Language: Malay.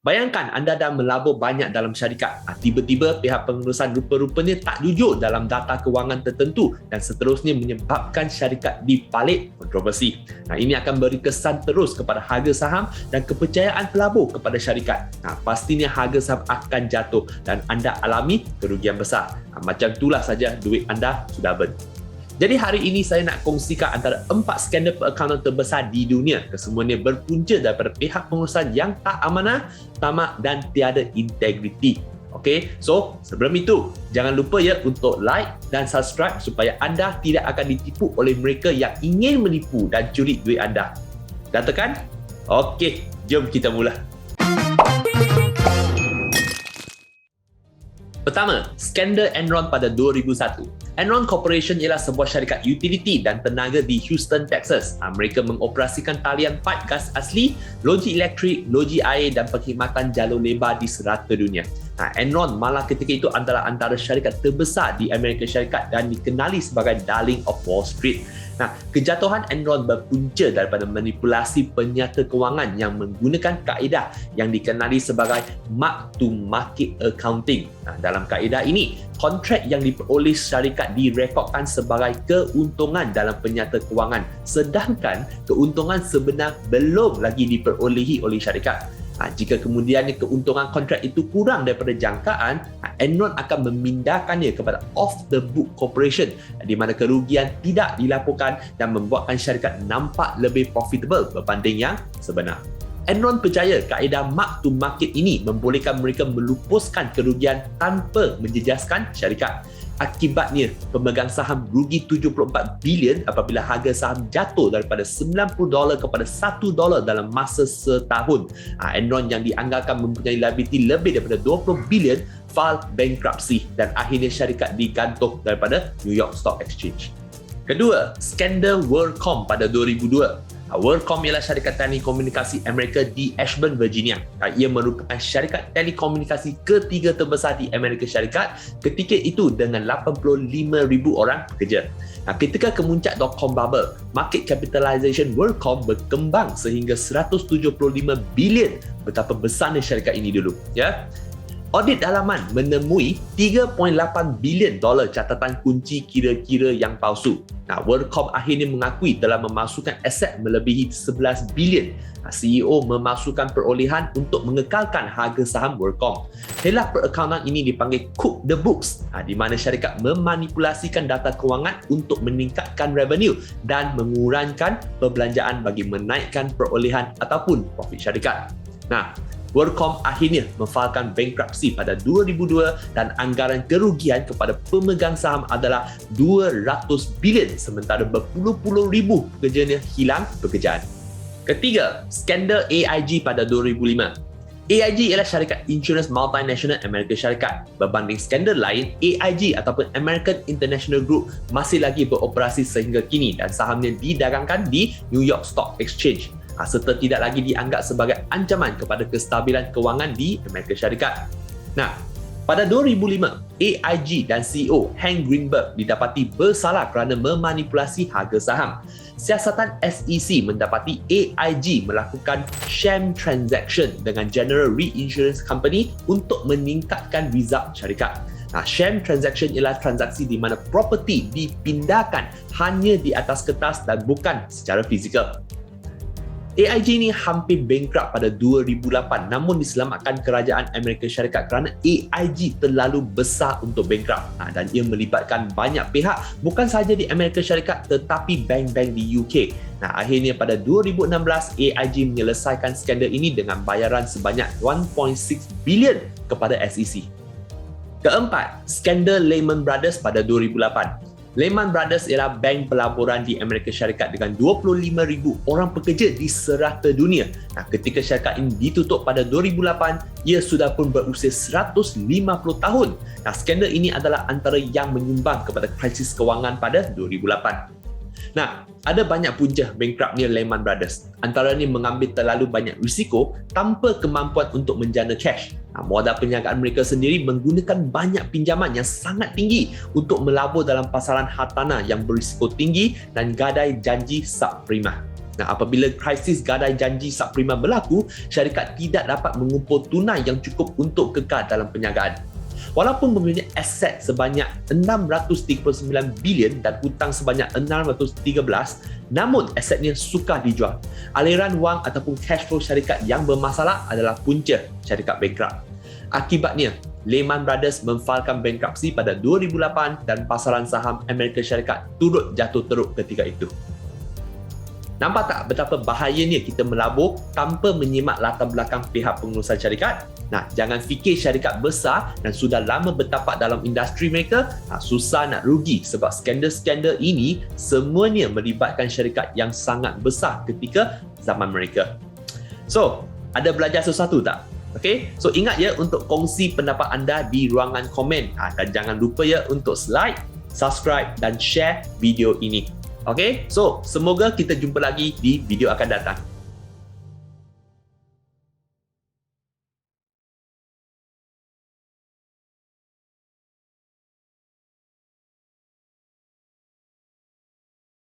Bayangkan anda dah melabur banyak dalam syarikat. Tiba-tiba pihak pengurusan rupa-rupanya tak jujur dalam data kewangan tertentu dan seterusnya menyebabkan syarikat dipalit kontroversi. Ini akan beri kesan terus kepada harga saham dan kepercayaan pelabur kepada syarikat. Pastinya harga saham akan jatuh dan anda alami kerugian besar. Macam itulah saja duit anda sudah burn. Jadi hari ini saya nak kongsikan antara 4 skandal perakaunan terbesar di dunia. Kesemuanya berpunca daripada pihak pengurusan yang tak amanah, tamak dan tiada integriti. Okey, so sebelum itu, jangan lupa ya untuk like dan subscribe supaya anda tidak akan ditipu oleh mereka yang ingin menipu dan curi duit anda. Dah tekan? Okey, jom kita mula. Pertama, skandal Enron pada 2001. Enron Corporation ialah sebuah syarikat utiliti dan tenaga di Houston, Texas. Mereka mengoperasikan talian paip gas asli, loji elektrik, loji air dan perkhidmatan jalur lebar di serata dunia. Enron malah ketika itu adalah antara syarikat terbesar di Amerika Syarikat dan dikenali sebagai Darling of Wall Street. Kejatuhan Enron berpunca daripada manipulasi penyata kewangan yang menggunakan kaedah yang dikenali sebagai mark-to-market accounting. Dalam kaedah ini, kontrak yang diperoleh syarikat direkodkan sebagai keuntungan dalam penyata kewangan, sedangkan keuntungan sebenar belum lagi diperolehi oleh syarikat. Jika kemudian keuntungan kontrak itu kurang daripada jangkaan, Enron akan memindahkannya kepada off-the-book corporation di mana kerugian tidak dilaporkan dan membuatkan syarikat nampak lebih profitable berbanding yang sebenar. Enron percaya kaedah mark-to-market ini membolehkan mereka melupuskan kerugian tanpa menjejaskan syarikat. Akibatnya, pemegang saham rugi 74 bilion apabila harga saham jatuh daripada $90 kepada $1 dalam masa setahun. Enron yang dianggarkan mempunyai liability lebih daripada 20 bilion file bankruptcy dan akhirnya syarikat digantung daripada New York Stock Exchange. Kedua, skandal WorldCom pada 2002. WorldCom ialah syarikat telekomunikasi Amerika di Ashburn, Virginia. Ia merupakan syarikat telekomunikasi ketiga terbesar di Amerika Syarikat ketika itu dengan 85,000 orang pekerja. Ketika kemuncak dot-com bubble, market capitalization WorldCom berkembang sehingga 175 bilion. Betapa besarnya syarikat ini dulu, ya. Audit dalaman menemui $3.8 bilion catatan kunci kira-kira yang palsu. WorldCom akhirnya mengakui telah memasukkan aset melebihi 11 bilion. CEO memasukkan perolehan untuk mengekalkan harga saham WorldCom. Helak perakaunan ini dipanggil cook the books, di mana syarikat memanipulasikan data kewangan untuk meningkatkan revenue dan mengurangkan perbelanjaan bagi menaikkan perolehan ataupun profit syarikat. WorldCom akhirnya memfailkan bankruptcy pada 2002 dan anggaran kerugian kepada pemegang saham adalah 200 bilion sementara berpuluh-puluh ribu pekerjanya hilang pekerjaan. Ketiga, skandal AIG pada 2005. AIG ialah syarikat insurans multinational Amerika Syarikat. Berbanding skandal lain, AIG ataupun American International Group masih lagi beroperasi sehingga kini dan sahamnya didagangkan di New York Stock Exchange. Serta tidak lagi dianggap sebagai ancaman kepada kestabilan kewangan di Amerika Syarikat. Pada 2005, AIG dan CEO Hank Greenberg didapati bersalah kerana memanipulasi harga saham. Siasatan SEC mendapati AIG melakukan sham transaction dengan General Reinsurance Company untuk meningkatkan result syarikat. Sham transaction ialah transaksi di mana property dipindahkan hanya di atas kertas dan bukan secara fizikal. AIG ni hampir bankrupt pada 2008 namun diselamatkan kerajaan Amerika Syarikat kerana AIG terlalu besar untuk bankrupt dan ia melibatkan banyak pihak bukan sahaja di Amerika Syarikat tetapi bank-bank di UK. Akhirnya pada 2016 AIG menyelesaikan skandal ini dengan bayaran sebanyak 1.6 bilion kepada SEC. Keempat, skandal Lehman Brothers pada 2008. Lehman Brothers ialah bank pelaburan di Amerika Syarikat dengan 25,000 orang pekerja di serata dunia. Ketika syarikat ini ditutup pada 2008, ia sudah pun berusia 150 tahun. Skandal ini adalah antara yang menyumbang kepada krisis kewangan pada 2008. Ada banyak punca bankruptnya Lehman Brothers. Antaranya mengambil terlalu banyak risiko tanpa kemampuan untuk menjana cash. Modal perniagaan mereka sendiri menggunakan banyak pinjaman yang sangat tinggi untuk melabur dalam pasaran hartanah yang berisiko tinggi dan gadai janji subprima. Nah, apabila krisis gadai janji subprima berlaku, syarikat tidak dapat mengumpul tunai yang cukup untuk kekal dalam perniagaan. Walaupun mempunyai aset sebanyak 639 bilion dan hutang sebanyak 613, namun asetnya sukar dijual. Aliran wang ataupun cash flow syarikat yang bermasalah adalah punca syarikat bankrupt. Akibatnya, Lehman Brothers memfailkan bankruptcy pada 2008 dan pasaran saham Amerika Syarikat turut jatuh teruk ketika itu. Nampak tak betapa bahayanya kita melabur tanpa menyimak latar belakang pihak pengurusan syarikat? Nah, jangan fikir syarikat besar dan sudah lama bertapak dalam industri mereka, susah nak rugi sebab skandal-skandal ini semuanya melibatkan syarikat yang sangat besar ketika zaman mereka. So, ada belajar sesuatu tak? Okay, so ingat ya untuk kongsi pendapat anda di ruangan komen. Dan jangan lupa ya untuk like, subscribe dan share video ini. Okay, so semoga kita jumpa lagi di video akan datang.